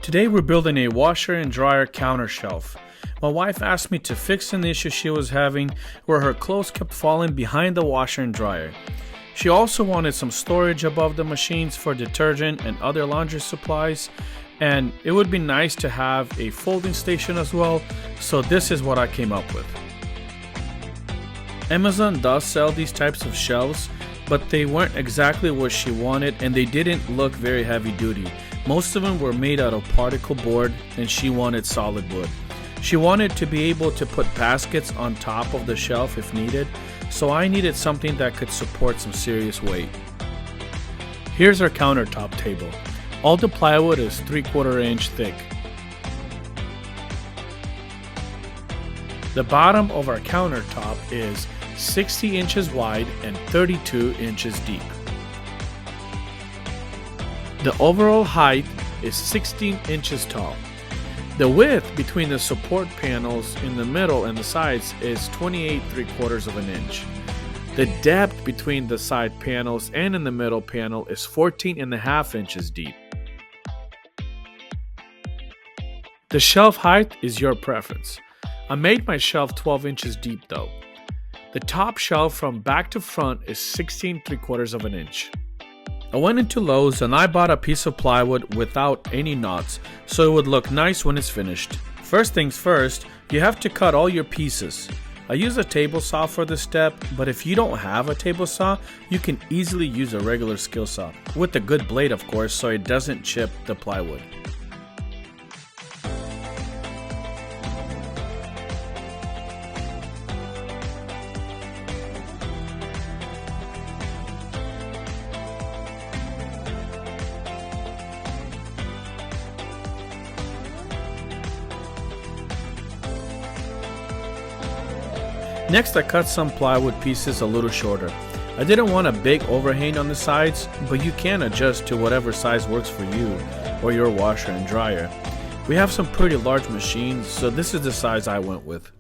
Today we're building a washer and dryer counter shelf. My wife asked me to fix an issue she was having where her clothes kept falling behind the washer and dryer. She also wanted some storage above the machines for detergent and other laundry supplies, and it would be nice to have a folding station as well, so this is what I came up with. Amazon does sell these types of shelves, but they weren't exactly what she wanted and they didn't look very heavy duty. Most of them were made out of particle board and she wanted solid wood. She wanted to be able to put baskets on top of the shelf if needed, so I needed something that could support some serious weight. Here's our countertop table. All the plywood is 3/4 inch thick. The bottom of our countertop is 60 inches wide and 32 inches deep. The overall height is 16 inches tall. The width between the support panels in the middle and the sides is 28 3/4 of an inch. The depth between the side panels and in the middle panel is 14.5 inches deep. The shelf height is your preference. I made my shelf 12 inches deep though. The top shelf from back to front is 16 3/4 of an inch. I went into Lowe's and I bought a piece of plywood without any knots so it would look nice when it's finished. First things first, you have to cut all your pieces. I use a table saw for this step, but if you don't have a table saw, you can easily use a regular skill saw, with a good blade of course so it doesn't chip the plywood. Next, I cut some plywood pieces a little shorter. I didn't want a big overhang on the sides, but you can adjust to whatever size works for you or your washer and dryer. We have some pretty large machines, so this is the size I went with.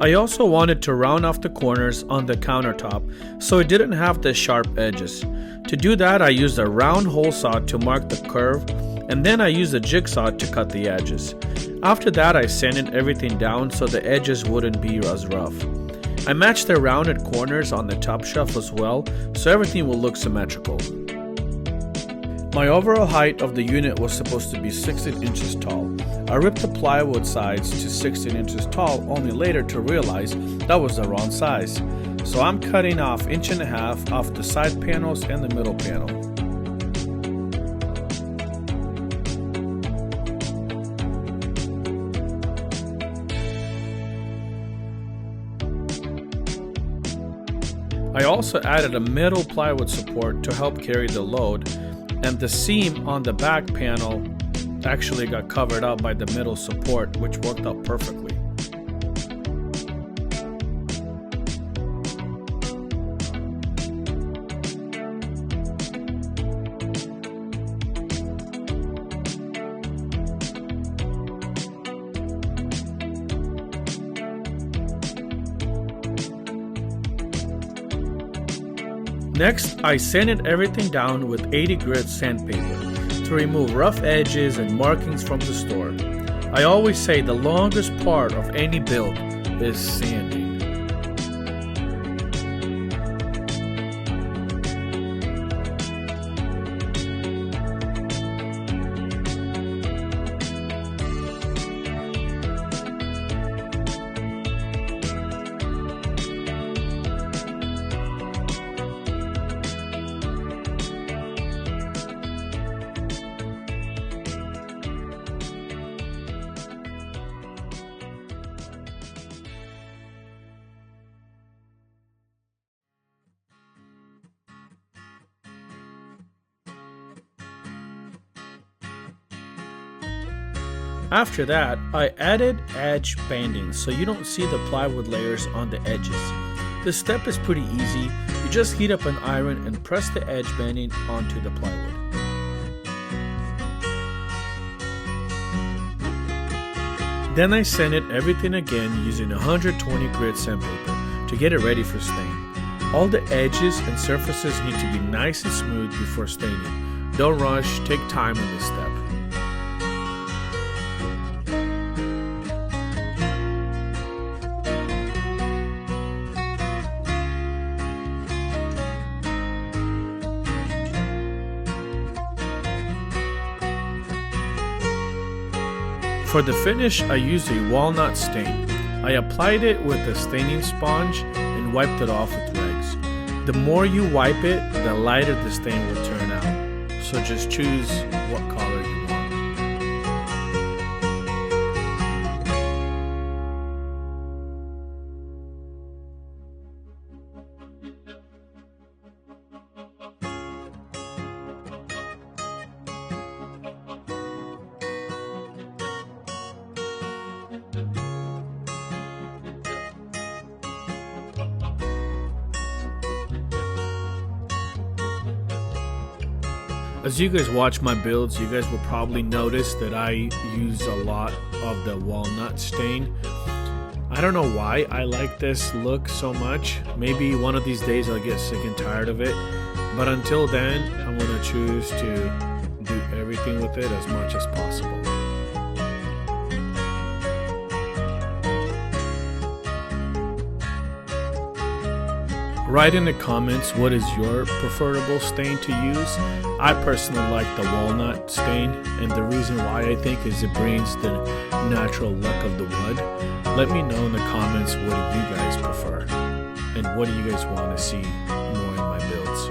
I also wanted to round off the corners on the countertop so it didn't have the sharp edges. To do that, I used a round hole saw to mark the curve, and then I used a jigsaw to cut the edges. After that, I sanded everything down so the edges wouldn't be as rough. I matched the rounded corners on the top shelf as well, so everything will look symmetrical. My overall height of the unit was supposed to be 16 inches tall. I ripped the plywood sides to 16 inches tall only later to realize that was the wrong size. So I'm cutting off 1.5 inches off the side panels and the middle panel. I also added a middle plywood support to help carry the load, and the seam on the back panel actually got covered up by the middle support, which worked out perfectly. Next, I sanded everything down with 80 grit sandpaper to remove rough edges and markings from the store. I always say the longest part of any build is sanding. After that, I added edge banding so you don't see the plywood layers on the edges. This step is pretty easy. You just heat up an iron and press the edge banding onto the plywood. Then I sanded everything again using 120 grit sandpaper to get it ready for stain. All the edges and surfaces need to be nice and smooth before staining. Don't rush, take time on this step. For the finish, I used a walnut stain. I applied it with a staining sponge and wiped it off with rags. The more you wipe it, the lighter the stain will turn out. So just choose what color you want. As you guys watch my builds, you guys will probably notice that I use a lot of the walnut stain. I don't know why I like this look so much. Maybe one of these days I'll get sick and tired of it. But until then, I'm going to choose to do everything with it as much as possible. Write in the comments what is your preferable stain to use. I personally like the walnut stain, and the reason why I think is it brings the natural look of the wood. Let me know in the comments what do you guys prefer, and what do you guys want to see more in my builds.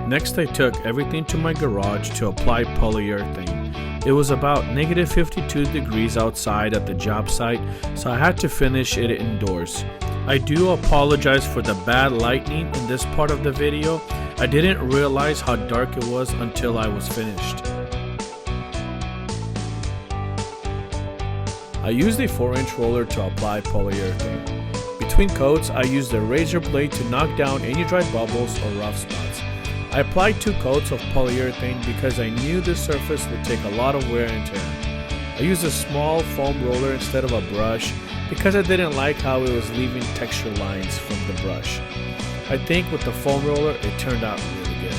Next, I took everything to my garage to apply polyurethane. It was about negative 52 degrees outside at the job site, so I had to finish it indoors. I do apologize for the bad lighting in this part of the video. I didn't realize how dark it was until I was finished. I used a 4-inch roller to apply polyurethane. Between coats, I used a razor blade to knock down any dry bubbles or rough spots. I applied 2 coats of polyurethane because I knew the surface would take a lot of wear and tear. I used a small foam roller instead of a brush because I didn't like how it was leaving texture lines from the brush. I think with the foam roller it turned out really good.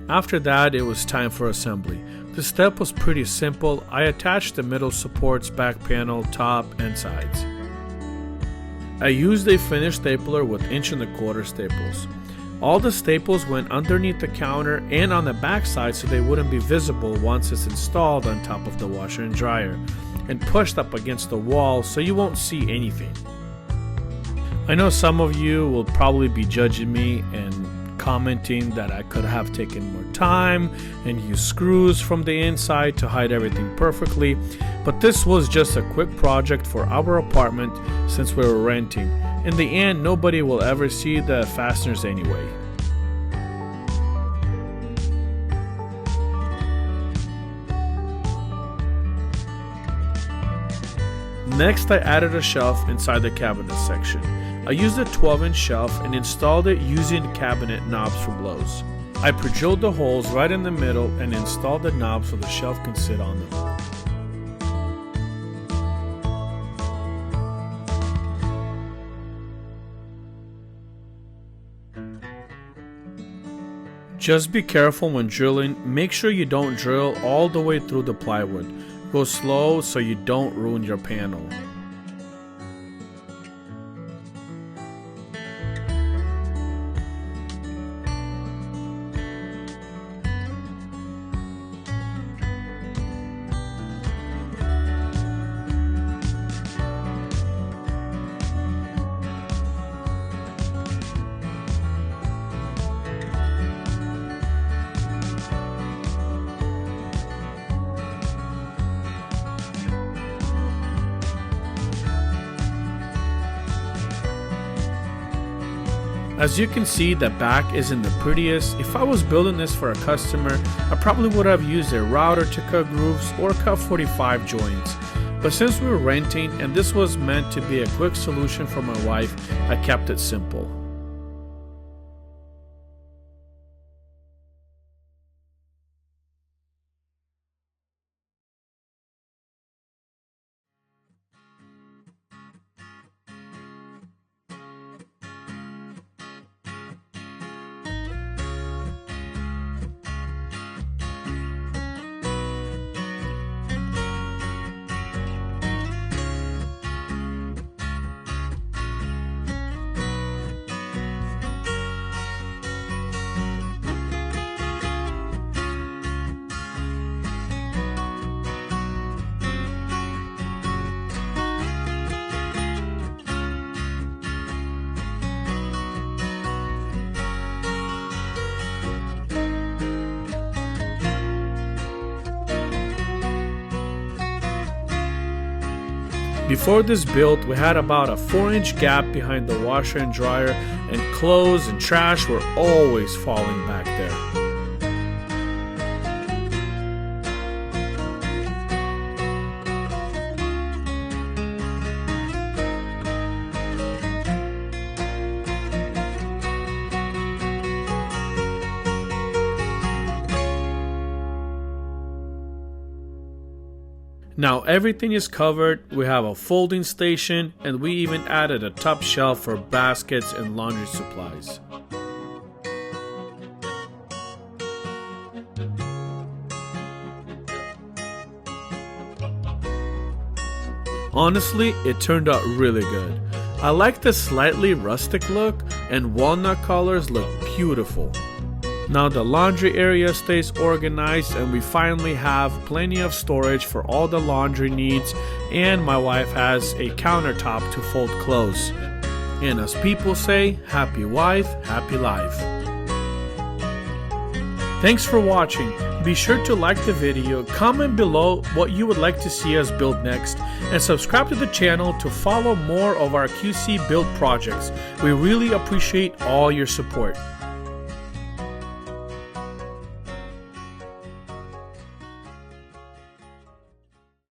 After that, it was time for assembly. The step was pretty simple. I attached the middle supports, back panel, top, and sides. I used a finished stapler with 1¼ inch staples. All the staples went underneath the counter and on the backside so they wouldn't be visible once it's installed on top of the washer and dryer, and pushed up against the wall so you won't see anything. I know some of you will probably be judging me and commenting that I could have taken more time and used screws from the inside to hide everything perfectly, but this was just a quick project for our apartment since we were renting. In the end, nobody will ever see the fasteners anyway. Next, I added a shelf inside the cabinet section. I used a 12-inch shelf and installed it using cabinet knobs for blows. I pre-drilled the holes right in the middle and installed the knobs so the shelf can sit on them. Just be careful when drilling. Make sure you don't drill all the way through the plywood. Go slow so you don't ruin your panel. As you can see, the back isn't the prettiest. If I was building this for a customer, I probably would have used a router to cut grooves or cut 45 joints. But since we were renting and this was meant to be a quick solution for my wife, I kept it simple. Before this build, we had about a 4-inch gap behind the washer and dryer, and clothes and trash were always falling back there. Now everything is covered. We have a folding station, and we even added a top shelf for baskets and laundry supplies. Honestly, it turned out really good. I like the slightly rustic look, and walnut colors look beautiful. Now the laundry area stays organized, and we finally have plenty of storage for all the laundry needs, and my wife has a countertop to fold clothes. And as people say, happy wife, happy life. Thanks for watching. Be sure to like the video, comment below what you would like to see us build next, and subscribe to the channel to follow more of our QC build projects. We really appreciate all your support.